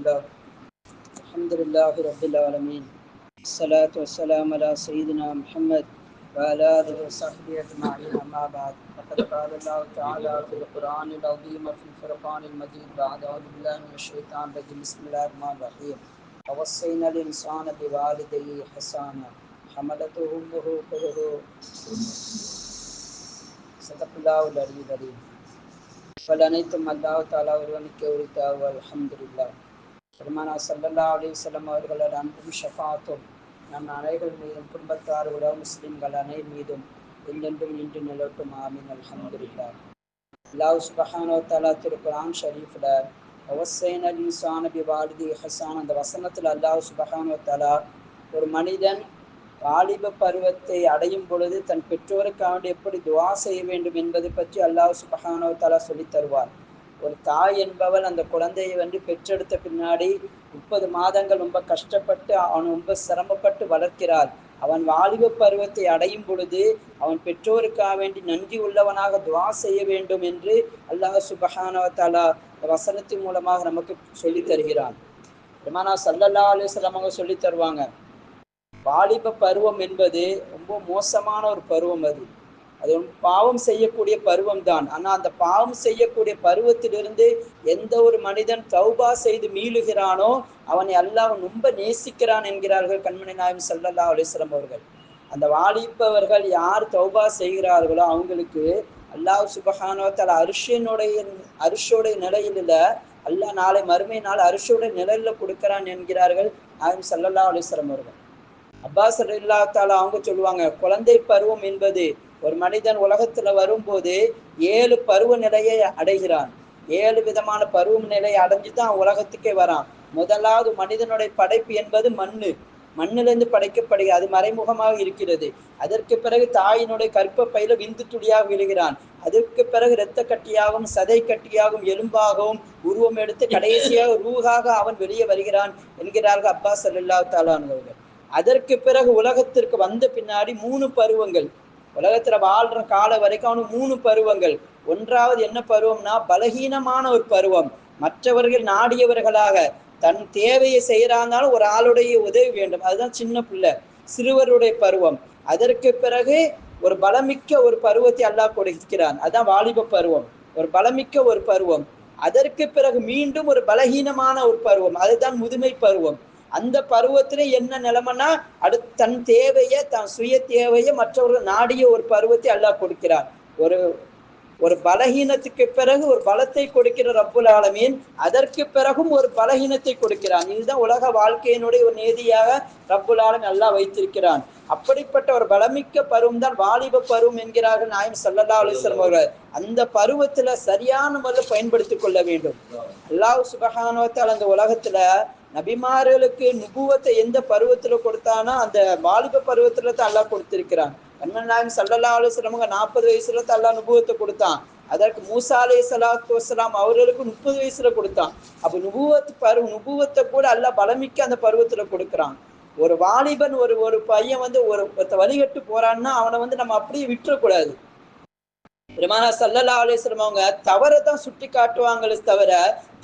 الله الحمد لله رب العالمين الصلاة والسلام على سيدنا محمد وعلى آله وصحبه أجمعين أما بعد فقد قال الله تعالى في القرآن العظيم وفي الفرقان المجيد بعد أعوذ بالله من الشيطان الرجيم بسم الله الرحمن الرحيم ووصينا الإنسان بوالديه إحسانا حملته أمه كرها صدق الله العلي العظيم அனைத்தும் அல்லாஹ் தஆலா ஒருவனுக்கே உரித்தாகும். அல்ஹம்துலில்லாஹ். பெருமானார் ஸல்லல்லாஹு அலைஹி வஸல்லம் அவர்களோட அன்பும் ஷஃபாத்தும் நம் அனைவர் மீதும் குடும்பத்தாரோட முஸ்லிம்கள் அனைவர் மீதும் என்றென்றும் நின்று நிலவட்டும். ஆமீன். அல்ஹம்துலில்லாஹ். அல்லாஹ் சுப்ஹானஹு வ தஆலா திருக்குர்ஆன் ஷரீஃப்ல வஸைனல் இன்சான பிவாலிதிஹி இஹ்சானா அந்த வசனத்தில் அல்லாஹ் சுப்ஹானஹு வ தஆலா ஒரு மனிதன் வாலிப பருவத்தை அடையும் பொழுது தன் பெற்றோருக்காக எப்படி துவா செய்ய வேண்டும் என்பதை பற்றி அல்லாஹ் சுப்ஹானஹு வ தஆலா சொல்லி தருவார். ஒரு தாய் என்பவள் அந்த குழந்தையை பெற்றெடுத்த பின்னாடி 30 மாதங்கள் ரொம்ப கஷ்டப்பட்டு அவன் ரொம்ப சிரமப்பட்டு வளர்க்கிறாள். அவன் வாலிப பருவத்தை அடையும் பொழுது அவன் பெற்றோருக்காக வேண்டி நன்றி உள்ளவனாக துவா செய்ய வேண்டும் என்று அல்லாஹ் சுப்ஹானஹு வ தஆலா வசனத்தின் மூலமாக நமக்கு சொல்லி தருகிறான். பெருமானார் ஸல்லல்லாஹு அலைஹி வஸல்லம் அவங்க சொல்லி தருவாங்க, வாலிப பருவம் என்பது ரொம்ப மோசமான ஒரு பருவம். அது பாவம் செய்யக்கூடிய பருவம் தான். ஆனால் அந்த பாவம் செய்யக்கூடிய பருவத்திலிருந்து எந்த ஒரு மனிதன் தௌபா செய்து மீளுகிறானோ அவனை அல்லாஹ் ரொம்ப நேசிக்கிறான் என்கிறார்கள் கண்மணி நாயகம் ஸல்லல்லாஹு அலைஹி வஸல்லம் அவர்கள். அந்த வாலிபவர்கள் யார் தௌபா செய்கிறார்களோ அவங்களுக்கு அல்லாஹ் சுப்ஹானஹு வ தஆலா அரிஷோடைய நிலையில் இல்லை, அல்லாஹ் நாளை மறுமை நாள் அரிஷோடைய நிலையில கொடுக்கிறான் என்கிறார்கள் நாயகம் ஸல்லல்லாஹு அலைஹி வஸல்லம் அவர்கள். அப்பாஸ் ரலியல்லாஹு தஆலா அவங்க சொல்லுவாங்க, குழந்தை பருவம் என்பது ஒரு மனிதன் உலகத்துல வரும்போது 7 பருவ நிலையை அடைகிறான். 7 விதமான பருவ நிலையை அடைஞ்சுதான் உலகத்துக்கே வரான். முதலாவது மனிதனுடைய படைப்பு என்பது மண்ணிலிருந்து படைக்கப்படுகிறது. அது மறைமுகமாக இருக்கிறது. அதற்கு பிறகு தாயினுடைய கற்பப்பையில விந்து துளியாக விழுகிறான். அதற்கு பிறகு இரத்த கட்டியாகவும் சதை கட்டியாகவும் எலும்பாகவும் உருவம் எடுத்து கடைசியாக ரூஹாக அவன் வெளியே வருகிறான் என்கிறார்கள் அப்பாஸ் ரலியல்லாஹு தஆலா அவர்கள். அதற்கு பிறகு உலகத்திற்கு வந்த பின்னாடி 3 பருவங்கள், உலகத்துல வாழ்ற காலம் வரைக்கும் அவனுக்கு 3 பருவங்கள். ஒன்றாவது என்ன பருவம்னா பலகீனமான ஒரு பருவம். மற்றவர்கள் நாடியவர்களாக தன் தேவையை செய்யறாங்கனாலும் ஒரு ஆளுடைய உதவி வேண்டும், அதுதான் சின்ன பிள்ளை, சிறுவருடைய பருவம். அதற்கு பிறகு ஒரு பலமிக்க ஒரு பருவத்தை அல்லாஹ் கொடுக்கிறான், அதுதான் வாலிப பருவம், ஒரு பலமிக்க ஒரு பருவம். அதற்கு பிறகு மீண்டும் ஒரு பலகீனமான ஒரு பருவம், அதுதான் முதுமை பருவம். அந்த பருவத்துல என்ன நிலைமைன்னா அடுத்து தன் தேவையை தன் சுய தேவையை மற்றவர்கள் நாடிய ஒரு பருவத்தை அல்லாஹ் கொடுக்கிறான். ஒரு பலகீனத்துக்கு பிறகு ஒரு பலத்தை கொடுக்கிற ரப்புல் ஆலமீன் அதற்கு பிறகும் ஒரு பலகீனத்தை கொடுக்கிறான். இதுதான் உலக வாழ்க்கையினுடைய ஒரு நேதியாக ரப்புல் ஆலமீன் அல்லாஹ் வைத்திருக்கிறான். அப்படிப்பட்ட ஒரு பலமிக்க பருவம் தான் வாலிப பருவம் என்கிறார்கள் நாயகம் ஸல்லல்லாஹு அலைஹி வஸல்லம் அவர்கள். அந்த பருவத்துல சரியான முறையில் பயன்படுத்திக் கொள்ள வேண்டும். அல்லாஹ் சுப்ஹானஹு வ தஆலா அந்த உலகத்துல நபிமார்களுக்கு நுபுவத்தை எந்த பருவத்துல கொடுத்தானோ அந்த வாலிப பருவத்துல தான் அல்லாஹ் கொடுத்திருக்கிறான். கண்மணி நாயகம் ஸல்லல்லாஹு அலைஹி வஸல்லம் 40 வயசுல தான் அல்லாஹ் நுபுவத்தை கொடுத்தான். அதற்கு மூசா அலைஹிஸ்ஸலாத்து வஸ்ஸலாம் அவர்களுக்கு 30 வயசுல கொடுத்தான். அப்ப நுபுவத்தை கூட அல்லாஹ் பலமிக்க அந்த பருவத்துல கொடுக்கிறான். ஒரு வாலிபன் ஒரு பையன் ஒரு வழிகட்டு போறான்னா அவனை நம்ம அப்படியே விட்டுறக்கூடாது. பெருமானார் ஸல்லல்லாஹு அலைஹி வஸல்லம் அவங்க தவறை தான் சுட்டி காட்டுவாங்களே தவிர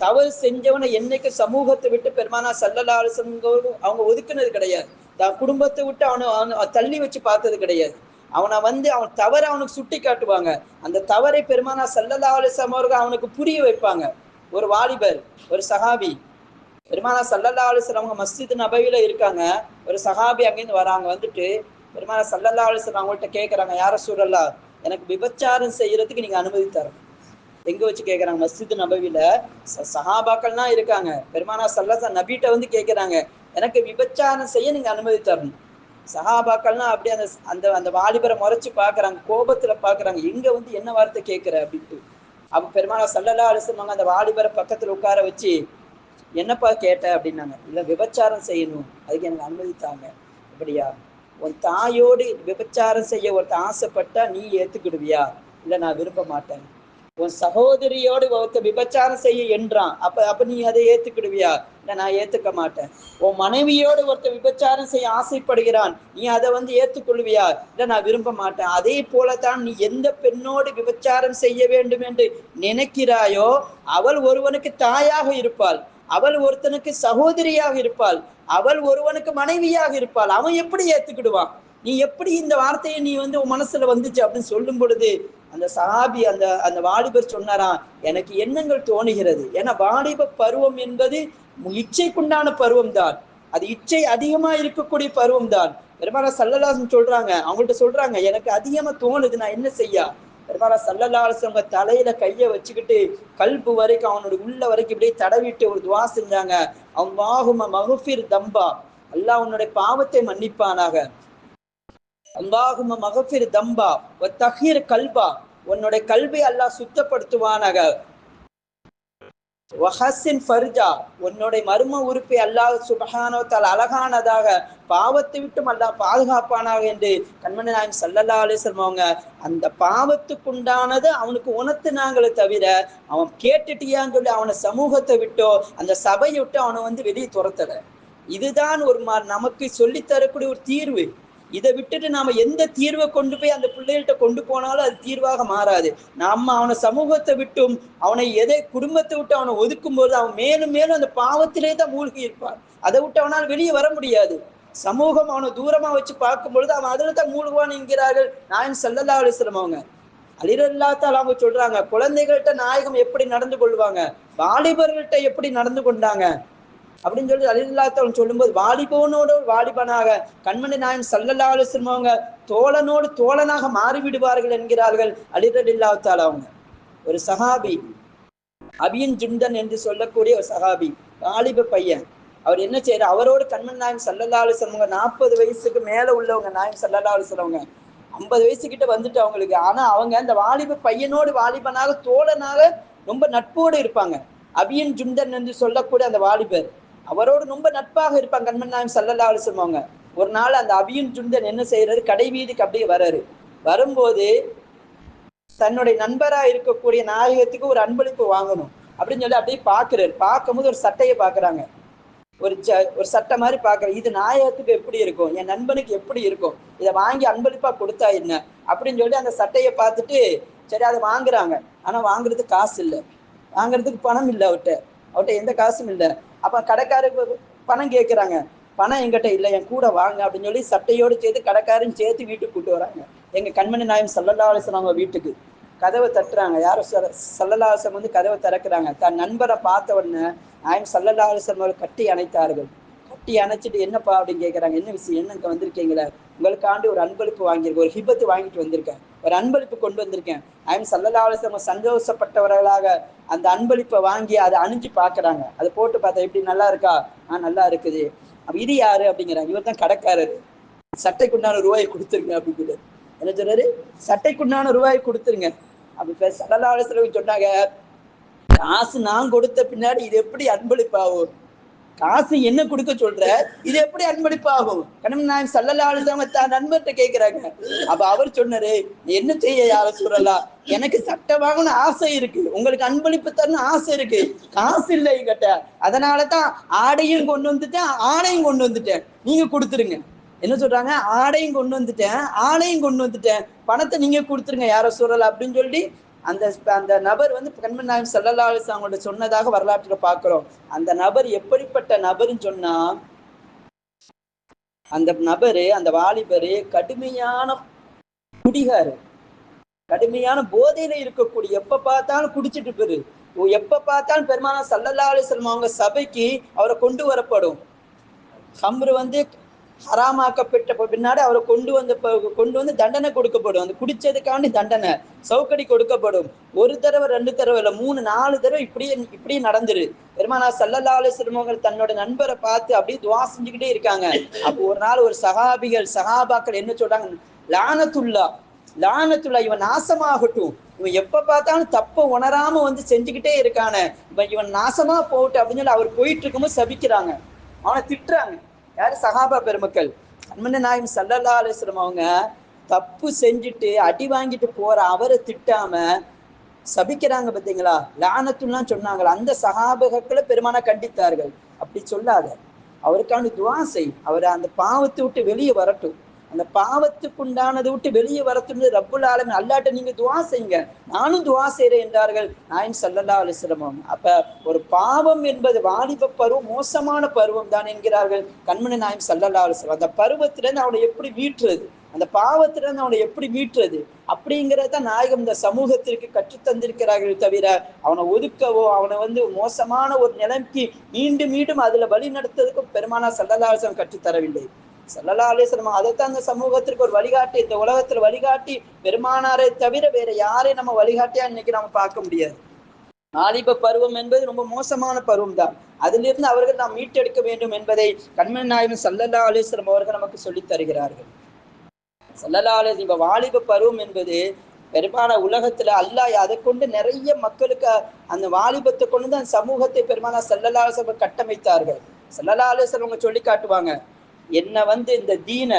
தவறு செஞ்சவனை என்னைக்கு சமூகத்தை விட்டு பெருமானார் ஸல்லல்லாஹு அலைஹி வஸல்லம் அவங்க ஒதுக்குனது கிடையாது. தான் குடும்பத்தை விட்டு அவனை தள்ளி வச்சு பார்த்தது கிடையாது. அவனை அவன் தவறை அவனுக்கு சுட்டி காட்டுவாங்க. அந்த தவறை பெருமானார் ஸல்லல்லாஹு அலைஹி வஸல்லம் அவர்கள் அவனுக்கு புரிய வைப்பாங்க. ஒரு வாலிபர், ஒரு சஹாபி, பெருமானார் ஸல்லல்லாஹு அலைஹி வஸல்லம் அவங்க மஸ்ஜித் நபவியில இருக்காங்க. ஒரு சஹாபி அங்கேருந்து வராங்க. வந்துட்டு பெருமானார் ஸல்லல்லாஹு அலைஹி வஸல்லம் அவங்கள்ட்ட கேட்குறாங்க, யா ரசூலல்லாஹ், எனக்கு விபச்சாரம் செய்யறதுக்கு நீங்க அனுமதி தரணும். எங்க வச்சு கேட்கறாங்க? மஸ்ஜித் நபவியில சஹாபாக்கள்லாம் இருக்காங்க. பெருமானார் ஸல்லல்லாஹு அலைஹி வஸல்லம் நபிட்ட கேட்கறாங்க, எனக்கு விபச்சாரம் செய்ய நீங்க அனுமதி தரணும். சஹாபாக்கள்லாம் அப்படியே அந்த வாலிபரை முறைச்சு பாக்குறாங்க, கோபத்துல பாக்குறாங்க, எங்க என்ன வார்த்தை கேட்கிற அப்படின்ட்டு. அப்ப பெருமானார் ஸல்லல்லாஹு அலைஹி வஸல்லம் அந்த வாலிபரை பக்கத்துல உட்கார வச்சு, என்னப்பா கேட்ட அப்படின்னாங்க. இல்ல, விபச்சாரம் செய்யணும், அதுக்கு எனக்கு அனுமதி தாங்க. அப்படியா? உன் தாயோடு விபச்சாரம் செய்ய ஒருத்தர் ஆசைப்பட்டா நீ ஏத்துக்கிடுவியா? இல்ல, நான் விரும்ப மாட்டேன். உன் சகோதரியோடு ஒருத்தர் விபச்சாரம் செய்ய என்றான், அப்ப நீ அதை ஏத்துக்கிடுவியா? இல்ல, நான் ஏத்துக்க மாட்டேன். உன் மனைவியோடு ஒருத்தர் விபச்சாரம் செய்ய ஆசைப்படுகிறான், நீ அதை ஏத்துக்கொள்வியா? இல்ல, நான் விரும்ப மாட்டேன். அதே போலத்தான் நீ எந்த பெண்ணோடு விபச்சாரம் செய்ய வேண்டும் என்று நினைக்கிறாயோ அவள் ஒருவனுக்கு தாயாக இருப்பாள். அவள் ஒருத்தனுக்கு சகோதரியாக இருப்பாள், அவள் ஒருவனுக்கு மனைவியாக இருப்பாள். அவன் எப்படி ஏத்துக்கிடுவான்? நீ எப்படி இந்த வார்த்தையை நீ வந்து உன் மனசுல வந்துச்சு அப்படின்னு சொல்லும் பொழுது அந்த சஹாபி அந்த அந்த வாலிபர் சொன்னாராம், எனக்கு எண்ணங்கள் தோணுகிறது. ஏன்னா வாலிப பருவம் என்பது இச்சைக்குண்டான பருவம் தான், அது இச்சை அதிகமா இருக்கக்கூடிய பருவம் தான். பெருமாளா சல்லல்லாஹு சொல்றாங்க, அவங்கள்ட்ட சொல்றாங்க, எனக்கு அதிகமா தோணுது, நான் என்ன செய்ய? பெருமாளா சல்லல்லாஹு தலையில கைய வச்சுக்கிட்டு கல்பு வரைக்கும் அவனோட உள்ள வரைக்கும் இப்படியே தடவிட்டு ஒரு துவா செஞ்சாங்க. அல்லாஹும்ம மக்ஃபிர் தம்பா, அல்லாஹ் உன்னுடைய பாவத்தை மன்னிப்பானாக. அல்லாஹும்ம மக்ஃபிர் தம்பா வ தஹீர் கல்பா, உன்னுடைய கல்வை அல்லாஹ் சுத்தப்படுத்துவானாக. வஹஸின் ஃபர்ஜா, உன்னுடைய மர்ம உறுப்பை அல்லாஹ் சுப்ஹானஹு வ தஆலா அழகானதாக பாவத்தை விட்டும் அல்லாஹ் பாதுகாப்பானாக என்று கண்மணி நாயகம் ஸல்லல்லாஹு அலைஹி வஸல்லம் அவங்க அந்த பாவத்துக்குண்டானது அவனுக்கு உணர்த்தினாங்களே தவிர அவன் கேட்டுட்டியான்னு சொல்லி அவனை சமூகத்தை விட்டோ அந்த சபையை விட்டு அவனை வந்து வெளியே துரத்தல. இதுதான் ஒரு நமக்கு சொல்லித்தரக்கூடிய ஒரு தீர்வு. இதை விட்டுட்டு நாம எந்த தீர்வை கொண்டு போய் அந்த பிள்ளைகள்கிட்ட கொண்டு போனாலும் அது தீர்வாக மாறாது. நம்ம அவனை சமூகத்தை விட்டும் அவனை எதை குடும்பத்தை விட்டு அவனை ஒதுக்கும் போது அவன் மேலும் மேலும் அந்த பாவத்திலே தான் மூழ்கி இருப்பான். அதை விட்டு அவனால் வெளியே வர முடியாது. சமூகம் அவனை தூரமா வச்சு பார்க்கும் பொழுது அவன் அதுல தான் மூழ்குவான் என்கிறார்கள் நாயகம் ஸல்லல்லாஹு அலைஹி வஸல்லம் அவங்க. அலி ரலியல்லாஹு தஆலா அவங்க சொல்றாங்க, குழந்தைகள்கிட்ட நாயகம் எப்படி நடந்து கொள்வாங்க, வாலிபர்கள்ட்ட எப்படி நடந்து கொண்டாங்க அப்படின்னு சொல்லி அலி ரலியல்லாஹு தஆலா சொல்லும்போது, வாலிபனோடு வாலிபனாக கண்மணி நாயகம் ஸல்லல்லாஹு அலைஹி வஸல்லம் அவங்க தோழனோடு தோழனாக மாறிவிடுவார்கள் என்கிறார்கள் அலி ரலியல்லாஹு தஆலா அவங்க. ஒரு சஹாபி அபியின் ஜுண்டன் என்று சொல்லக்கூடிய ஒரு சஹாபி, வாலிப பையன், அவர் என்ன செய்யற, அவரோடு கண்மணி நாயகம் ஸல்லல்லாஹு அலைஹி வஸல்லம் 40 வயசுக்கு மேல உள்ளவங்க நாயகம் ஸல்லல்லாஹு அலைஹி வஸல்லம் 50 வயசுக்கிட்ட வந்துட்டு அவங்களுக்கு. ஆனா அவங்க அந்த வாலிப பையனோடு வாலிபனாக தோழனாக ரொம்ப நட்போடு இருப்பாங்க. அபியின் ஜுண்டன் என்று சொல்லக்கூடிய அந்த வாலிபர் அவரோடு ரொம்ப நட்பாக இருப்பாங்க கண்மணி நாயகம் ஸல்லல்லாஹு அலைஹி வஸல்லம் அவங்க. ஒரு நாள் அந்த அபியின் ஜுண்டன் என்ன செய்யறாரு, கடை வீதிக்கு அப்படியே வர்றாரு. வரும்போது தன்னுடைய நண்பரா இருக்கக்கூடிய நாயகத்துக்கு ஒரு அன்பளிப்பு வாங்கணும் அப்படின்னு சொல்லி அப்படியே பாக்குறாரு. பார்க்கும்போது ஒரு சட்டையை பாக்குறாங்க, ஒரு சட்டை மாதிரி பாக்குறேன். இது நாயகத்துக்கு எப்படி இருக்கும், என் நண்பனுக்கு எப்படி இருக்கும், இதை வாங்கி அன்பளிப்பா கொடுத்தா என்ன அப்படின்னு சொல்லி அந்த சட்டையை பார்த்துட்டு சரி அதை வாங்குறாங்க. ஆனா வாங்குறதுக்கு காசு இல்லை, வாங்குறதுக்கு பணம் இல்லை, அவர்கிட்ட எந்த காசும் இல்லை. அப்ப கடைக்காரருக்கு பணம் கேட்கிறாங்க, பணம் எங்கிட்ட இல்லை, என் கூட வாங்க அப்படின்னு சொல்லி சட்டையோடு சேர்த்து கடைக்காரன் சேர்த்து வீட்டுக்கு கூட்டு வராங்க. எங்க கண்மணி நாயகம் ஸல்லல்லாஹு அலைஹி வஸல்லம் அவங்க வீட்டுக்கு கதவை தட்டுறாங்க. யாரும் ஸல்லல்லாஹு அலைஹி வஸல்லம் வந்து கதவை திறக்கிறாங்க. தன் நண்பரை பார்த்த உடனே நாயகம் ஸல்லல்லாஹு அலைஹி வஸல்லம் கட்டி அணைத்தார்கள். கட்டி அணைச்சிட்டு என்னப்பா அப்படின்னு கேட்கறாங்க. என்ன விஷயம், என்ன இங்க வந்திருக்கீங்களே, உங்களுக்காண்டி ஒரு அன்பளிப்பு வாங்கியிருக்கேன், ஒரு ஹிபத்து வாங்கிட்டு வந்திருக்கேன், ஒரு அன்பளிப்பு கொண்டு வந்திருக்கேன். நாயகம் ஸல்லல்லாஹு அலைஹி வஸல்லம் சந்தோஷப்பட்டவர்களாக அந்த அன்பளிப்பை வாங்கி அதை அணிஞ்சு பாக்குறாங்க. அதை போட்டு பார்த்தா எப்படி, நல்லா இருக்கா, நல்லா இருக்குது. அப்ப இது யாரு அப்படிங்கிறாங்க. இவர் தான் கடைக்காரரு. சட்டைக்குண்டான ரூபாயை கொடுத்துருங்க அப்படின்னு என்ன சொல்றாரு, சட்டைக்குண்டான ரூபாயை கொடுத்துருங்க அப்படி ஸல்லல்லாஹு அலைஹி வஸல்லம் சொன்னாங்க. காசு நான் கொடுத்த பின்னாடி இது எப்படி அன்பளிப்பாகும், காசு என்ன கொடுக்க சொல்ற, இது எப்படி அன்பளிப்பாகும்? கண்மணி நாயகம் ஸல்லல்லாஹு அலைஹி வஸல்லம் தான் நண்பர்கிட்ட கேட்கிறாங்க. அப்ப அவர் சொன்னாரு, என்ன செய்ய யார சொல்லலாம், எனக்கு சட்டை வாங்கணும் ஆசை இருக்கு, உங்களுக்கு அன்பளிப்பு தரணும் ஆசை இருக்கு, காசு இல்லை என்கிட்ட, அதனாலதான் ஆடையும் கொண்டு வந்துட்டேன், ஆடையும் கொண்டு வந்துட்டேன், நீங்க கொடுத்துருங்க. என்ன சொல்றாங்க, ஆடையும் கொண்டு வந்துட்டேன், ஆடையும் கொண்டு வந்துட்டேன், பணத்தை நீங்க கொடுத்துருங்க யார சொல்லலாம் அப்படின்னு சொல்லி அந்த அந்த நபர் வந்து கண்மணி நாயகம் ஸல்லல்லாஹு அலைஹி வஸல்லம் அவங்கள்ட்ட சொன்னதாக வரலாற்றுல பார்க்கிறோம். அந்த நபர் எப்படிப்பட்ட நபர்ன்னு சொன்னா, அந்த நபரு அந்த வாலிபரு கடுமையான குடிகாரு, கடுமையான போதையில இருக்கக்கூடிய, எப்ப பார்த்தாலும் குடிச்சிட்டு போரு, எப்ப பார்த்தாலும் பெருமானார் ஸல்லல்லாஹு அலைஹி வஸல்லம் அவங்க சபைக்கு அவரை கொண்டு வரப்படும். ஹம்ரு வந்து ஹராமாக்கப்பட்ட பின்னாடி அவரை கொண்டு வந்து தண்டனை கொடுக்கப்படும். அந்த குடிச்சதுக்காண்டி தண்டனை சவுக்கடி கொடுக்கப்படும். ஒரு தடவை 2 தடவை இல்லை, 3 4 தடவை இப்படியே நடந்துரு. பெருமானார் ஸல்லல்லாஹு அலைஹி வஸல்லம் தன்னோட நண்பரை பார்த்து அப்படியே துஆ செஞ்சுக்கிட்டே இருக்காங்க. அப்போ ஒரு நாள் ஒரு சஹாபாக்கள் என்ன சொல்றாங்க, லானத்துல்லா, இவன் நாசமாகட்டும், இவன் எப்ப பார்த்தாலும் தப்ப உணராம வந்து செஞ்சுக்கிட்டே இருக்கானே, இவன் நாசமா போகட்டும் அப்படின்னு சொல்லி அவர் போயிட்டு இருக்கும்போது சபிக்கிறாங்க, அவனை திட்டுறாங்க. யாரு, சஹாபா பெருமக்கள். கண்மணி நாயகம் ஸல்லல்லாஹு அலைஹி வஸல்லம் அவங்க தப்பு செஞ்சுட்டு அடி வாங்கிட்டு போற அவரை திட்டாம சபிக்கிறாங்க பார்த்தீங்களா, லானத்துலாம் சொன்னாங்களா. அந்த சஹாபாக்களை பெருமானா கண்டித்தார்கள். அப்படி சொல்லாத, அவருக்கான துஆ செய், அவரை அந்த பாவத்தை விட்டு வெளியே வரட்டும், அந்த பாவத்துக்கு உண்டானதை விட்டு வெளியே வரத்துன்னு ரப்புல் ஆலமீன் அல்லாட்ட நீங்க துவா செய்யுங்க, நானும் துவா செய்கிறேன் என்றார்கள் நாயகம் ஸல்லல்லாஹு அலைஹி வஸல்லம். அப்ப ஒரு பாவம் என்பது வாலிப பருவம் மோசமான பருவம் தான் என்கிறார்கள் கண்மணி நாயகம் ஸல்லல்லாஹு அலைஹி வஸல்லம். அந்த பருவத்திலிருந்து அவனை எப்படி மீட்டுறது, அந்த பாவத்திலிருந்து அவனை எப்படி மீட்டுறது அப்படிங்கிறத நாயகம் இந்த சமூகத்திற்கு கற்றுத்தந்திருக்கிறார்கள். தவிர அவனை ஒதுக்கவோ அவனை மோசமான ஒரு நிலைக்கு மீண்டும் மீண்டும் அதுல வழி நடத்துறதுக்கும் பெருமானார் ஸல்லல்லாஹு அலைஹி வஸல்லம் கற்றுத்தரவில்லை. ஸல்லல்லாஹு அலைஹி வஸல்லம் அதைத்தான் அந்த சமூகத்திற்கு ஒரு வழிகாட்டி, இந்த உலகத்துல வழிகாட்டி பெருமானாரை தவிர வேற யாரையும் நம்ம வழிகாட்டியா இன்னைக்கு நம்ம பார்க்க முடியாது. வாலிப பருவம் என்பது ரொம்ப மோசமான பருவம் தான். அதிலிருந்து அவர்கள் நாம் மீட்டெடுக்க வேண்டும் என்பதை கண்மணி நாயகம் ஸல்லல்லாஹு அலைஹி வஸல்லம் அவர்கள் நமக்கு சொல்லித் தருகிறார்கள். ஸல்லல்லாஹு அலைஹி வஸல்லம். இப்ப வாலிப பருவம் என்பது பெருமான உலகத்துல அல்லாஹ் அதை கொண்டு நிறைய மக்களுக்கு அந்த வாலிபத்தை கொண்டு தான் சமூகத்தை பெருமானார் ஸல்லல்லாஹு அலைஹி வஸல்லம் கட்டமைத்தார்கள். ஸல்லல்லாஹு அலைஹி வஸல்லம் சொல்லி காட்டுவாங்க, என்னை இந்த தீன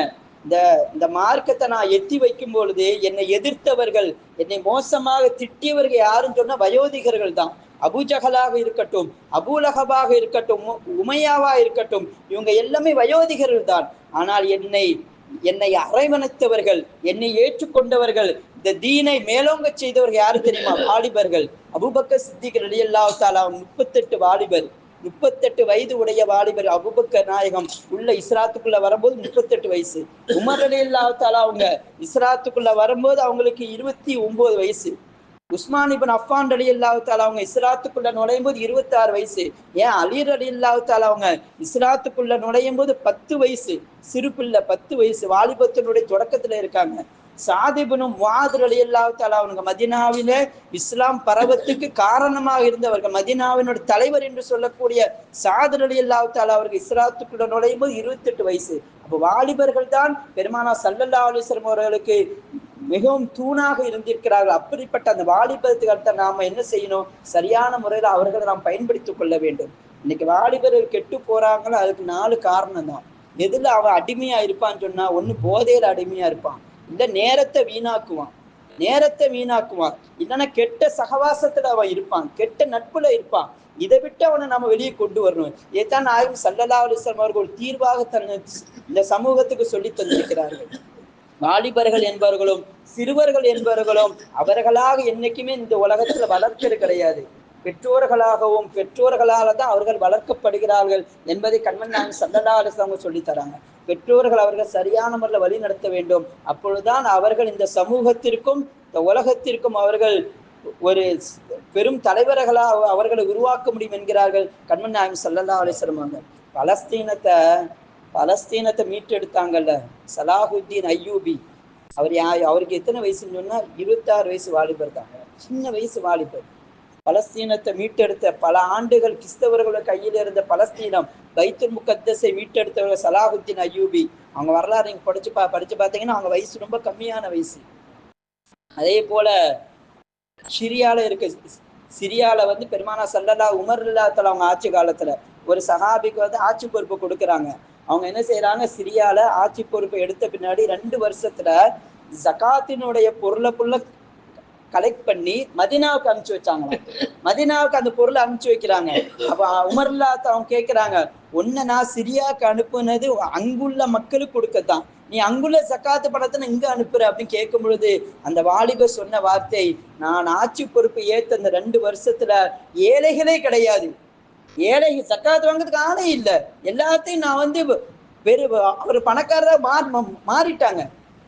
இந்த மார்க்கத்தை நான் எத்தி வைக்கும் பொழுது என்னை எதிர்த்தவர்கள், என்னை மோசமாக திட்டியவர்கள் யாருன்னு சொன்னா வயோதிகர்கள் தான். அபூஜஹலாக இருக்கட்டும், அபூலஹபாக இருக்கட்டும், உமையாவா இருக்கட்டும், இவங்க எல்லாமே வயோதிகர்கள் தான். ஆனால் என்னை அரவணைத்தவர்கள், என்னை ஏற்றுக்கொண்டவர்கள், இந்த தீனை மேலோங்க செய்தவர்கள் யாரு தெரியுமா? வாலிபர்கள். அபூபக்கர் சித்திக் ரலியல்லாஹு தஆலா 38 வாலிபர், 38 வயது உடைய வாலிபர். அபூபக்கர் நாயகம் உள்ள இஸ்ராத்துக்குள்ள வரும்போது 38 வயசு. உமர் ரலியல்லாஹு தஆலா அவங்க இஸ்ராத்துக்குள்ள வரும்போது அவங்களுக்கு 29 வயசு. உஸ்மான் இப்னு அஃபான் ரலியல்லாஹு தஆலா அவங்க இஸ்ராத்துக்குள்ள நுழையும் போது 26 வயசு. ஏன் அலி ரலியல்லாஹு தஆலா அவங்க இஸ்ராத்துக்குள்ள நுழையும் போது 10 வயசு, சிறு பிள்ளை 10 வயசு, வாலிபத்தினுடைய தொடக்கத்துல இருக்காங்க. சாத் இப்னு முஆத் ரலியல்லாஹு தஆலா அவங்க மதீனாவில இஸ்லாம் பரவத்துக்கு காரணமாக இருந்தவர்கள். மதீனாவினுடைய தலைவர் என்று சொல்லக்கூடிய சாத் ரலியல்லாஹு தஆலா அவர்கள் இஸ்லாத்துக்குள்ள நுழையும் போது 28 வயசு. அப்போ வாலிபர்கள் தான் பெருமானார் ஸல்லல்லாஹு அலைஹி வஸல்லம் அவர்களுக்கு மிகவும் தூணாக இருந்திருக்கிறார்கள். அப்படிப்பட்ட அந்த வாலிபத்துக்கு அடுத்த நாம என்ன செய்யணும்? சரியான முறையில் அவர்களை நாம் பயன்படுத்திக் கொள்ள வேண்டும். இன்னைக்கு வாலிபர்கள் கெட்டு போறாங்களோ அதுக்கு 4 காரணம் தான். எதுல அவன் அடிமையா இருப்பான்னு சொன்னா, ஒண்ணு போதையில அடிமையா இருப்பான், இல்ல நேரத்தை வீணாக்குவான், இல்லைன்னா கெட்ட சகவாசத்துல அவன் இருப்பான், கெட்ட நட்புல இருப்பான். இதை விட்டு அவனை நம்ம வெளியே கொண்டு வரணும். இதைத்தான் நாயகம் ஸல்லல்லாஹு அலைஹி வஸல்லம் அவர்கள் தீர்வாக இந்த சமூகத்துக்கு சொல்லி தந்திருக்கிறார்கள். வாலிபர்கள் என்பவர்களும் சிறுவர்கள் என்பவர்களும் அவர்களாக என்னைக்குமே இந்த உலகத்துல வளர்க்கிறது கிடையாது. பெற்றோர்களால தான் அவர்கள் வளர்க்கப்படுகிறார்கள் என்பதை கண்மணி நாயகம் ஸல்லல்லாஹு அலைஹி வஸல்லம் சொல்லி தராங்க. பெற்றோர்கள் அவர்கள் சரியான முறையில் வழி நடத்த வேண்டும். அப்பொழுதுதான் அவர்கள் இந்த சமூகத்திற்கும் இந்த உலகத்திற்கும் அவர்கள் ஒரு பெரும் தலைவர்களாக அவர்களை உருவாக்க முடியும் என்கிறார்கள் கண்மணி நாயகம் ஸல்லல்லாஹு அலைஹி வஸல்லம். பலஸ்தீனத்தை மீட்டெடுத்தாங்கல்ல சலாஹுத்தீன் அய்யூபி, அவருக்கு எத்தனை வயசுன்னு சொன்னா 26 வயசு வாலிபர் தான், சின்ன வயசு வாலிபர். பலஸ்தீனத்தை மீட்டெடுத்த, பல ஆண்டுகள் கிறிஸ்தவர்களோட கையில் இருந்த பலஸ்தீனம், பைத்துல் முகத்தஸை மீட்டெடுத்தவர்கள் சலாஹுத்தீன் அய்யூபி. அவங்க வரலாறு நீங்க படிச்சு பார்த்தீங்கன்னா அவங்க வயசு ரொம்ப கம்மியான வயசு. அதே போல சிரியால பெருமானார் ஸல்லல்லாஹு உமர் ரலியல்லாஹு தஆலா அவங்க ஆட்சி காலத்துல ஒரு சஹாபிக்கு ஆட்சி பொறுப்பு கொடுக்குறாங்க. அவங்க என்ன செய்யறாங்க, சிரியால ஆட்சி பொறுப்பை எடுத்த பின்னாடி 2 வருஷத்துல ஜகாத்தினுடைய பொருளை கலெக்ட் பண்ணி மதீனாவுக்கு அனுப்பிச்சு வச்சாங்களாம். மதீனாவுக்கு அந்த பொருளை அனுப்பிச்சு வைக்கிறாங்க. அப்ப உமர் ரலியல்லாஹு அவங்க கேட்கிறாங்க, ஒன்ன நான் சிரியாவுக்கு அனுப்புனது அங்குள்ள மக்களுக்கு கொடுக்கத்தான், நீ அங்குள்ள ஜக்காத்து பணத்தை இங்க அனுப்புற அப்படின்னு கேட்கும் பொழுது அந்த வாலிபர் சொன்ன வார்த்தை, நான் ஆட்சி பொறுப்பு ஏத்த அந்த 2 வருஷத்துல ஏழைகளே கிடையாது, ஜக்காத்து வாங்கிறதுக்கு ஆளே இல்லை, எல்லாத்தையும் நான் ஒரு பணக்காரரா மாறிட்டாங்க,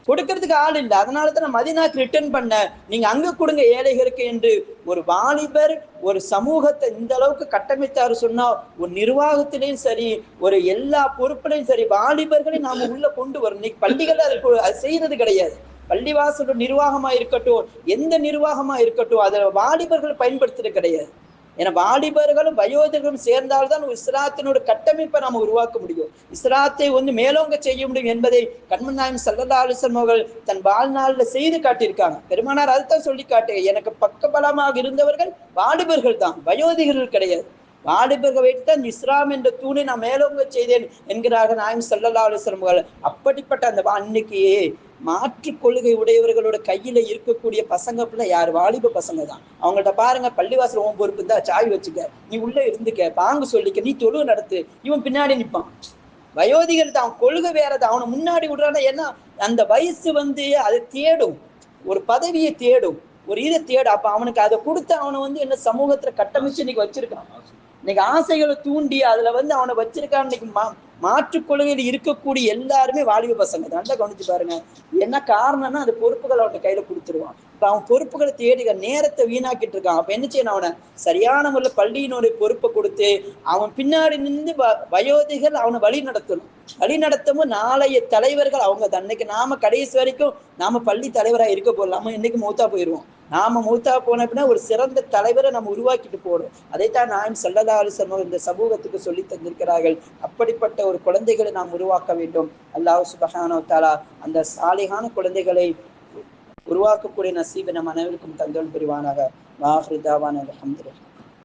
கொடுக்கறதுக்கு ஆள் இல்லை, அதனால தான் நான் மதீனாக்கு ரிட்டர்ன் பண்ணேன், நீங்க அங்க கொடுங்க ஏழைகளுக்கு என்று ஒரு வாலிபர் ஒரு சமூகத்தை இந்த அளவுக்கு கட்டமைத்தாரு சொன்னா, ஒரு நிர்வாகத்திலையும் சரி, ஒரு எல்லா பொறுப்புலையும் சரி வாலிபர்களையும் நாம உள்ள கொண்டு வரும். இன்னைக்கு பள்ளிகள் அது செய்யறது கிடையாது. பள்ளிவாசல் நிர்வாகமா இருக்கட்டும், எந்த நிர்வாகமா இருக்கட்டும், அதை வாலிபர்கள் பயன்படுத்துறது கிடையாது. ஏன்னா வாலிபர்களும் வயோதிகர்களும் சேர்ந்தால்தான் இஸ்லாத்தினோட கட்டமைப்பை நாம உருவாக்க முடியும், இஸ்லாத்தை மேலோங்க செய்ய முடியும் என்பதை கண்மணி நாயகம் ஸல்லல்லாஹு அலைஹி வஸல்லம் அவர்கள் தன் வாழ்நாளில் செய்து காட்டியிருக்காங்க. பெருமானார் அதுதான் சொல்லி காட்டு, எனக்கு பக்கபலமாக இருந்தவர்கள் வாலிபர்கள் தான், வயோதிகர்கள் கிடையாது. வாலிபர்கள் வைத்துதான் இஸ்லாம் என்ற தூணை நான் மேலோங்க செய்தேன் என்கிறார்கள் நாயகம் ஸல்லல்லாஹு அலைஹி வஸல்லம் அவர்கள். அப்படிப்பட்ட அந்த அன்னைக்கு மாற்று கொள்கை உடையவர்களோட கையில இருக்கக்கூடிய பசங்க பிள்ளை யார்? வாலிப பசங்க தான். அவங்கள்ட்ட பாருங்க, பள்ளிவாசல் உன் பொறுப்பு தான், சாய் வச்சுக்க, நீ உள்ள இருந்துக்க, பாங்கு சொல்லிக்க, நீ தொழுவு நடத்து, இவன் பின்னாடி நிற்பான். வயோதிகர் தான், கொள்கை வேறதான், அவனை முன்னாடி விடுறான்னா. ஏன்னா அந்த வயசு அதை தேடும், ஒரு பதவியை தேடும், ஒரு இதை தேடும். அப்ப அவனுக்கு அதை கொடுத்து அவனை என்ன சமூகத்துல கட்டமைச்சு இன்னைக்கு வச்சிருக்கான். இன்னைக்கு ஆசைகளை தூண்டி அதுல அவனை வச்சிருக்கான். இன்னைக்கு மாற்று கொள்கையில் இருக்கக்கூடிய எல்லாருமே வாலிப பசங்க. நல்லா கவனிச்சு பாருங்க. என்ன காரணம்னா அந்த பொறுப்புகளை அவன் கையில கொடுத்துருவான். இப்ப அவன் பொறுப்புகளை தேடுக நேரத்தை வீணாக்கிட்டு இருக்கான். அப்ப என்ன செய்யணும், அவனை சரியான முறையில் பள்ளியினுடைய பொறுப்பை கொடுத்து அவன் பின்னாடி நின்று வயோதிகள் அவனை வழி நடத்தணும். வழி நடத்தவும் நாளைய தலைவர்கள் அவங்க தான். இன்னைக்கு நாம கடைசி வரைக்கும் நாம பள்ளி தலைவராக இருக்க போடலாம, இன்னைக்கு மூத்தா போயிடுவோம். நாம மூத்தா போன அப்படின்னா ஒரு சிறந்த தலைவரை நம்ம உருவாக்கிட்டு போறோம். அதைத்தான் நாயம் ஸல்லல்லாஹு அலைஹி வஸல்லம் இந்த சமூகத்துக்கு சொல்லி தந்திருக்கிறார்கள். அப்படிப்பட்ட ஒரு குழந்தைகளை நாம் உருவாக்க வேண்டும். அல்லாஹ் சுப்ஹானஹு வ தஆலா அந்த சாலிஹான குழந்தைகளை உருவாக்கக்கூடிய நசீபை நம் அனைவருக்கும் தந்தல் புரிவானாக. வாஹிரு தாவானா அல்ஹம்துலில்லாஹ்.